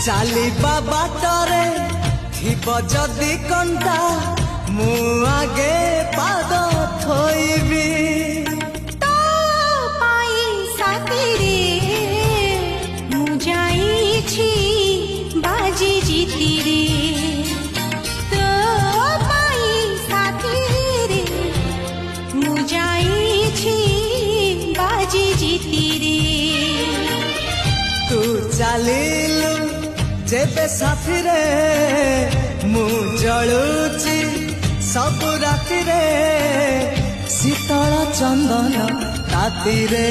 ଚାଲିବା ବାଟରେ ଥିବ ଯଦି କଣ୍ଟା ମୁଁ ଆଗେ ପାଦ ଥୋଇବି। ତୋ ପାଇଁ ସାଥିରେ ମୁଁ ଯାଇଛି ବାଜି ଜିତିରେ। ତୋ ପାଇଁ ସାଥିରେ ମୁଁ ଯାଇଛି ବାଜି ଜିତିରେ। ତୁ ଚାଲିଲୁ ଯେବେ ସାଥିରେ ମୁଁ ଜଳୁଛି ସବୁ ରାତିରେ ଶୀତଳ ଚନ୍ଦନ ରାତିରେ।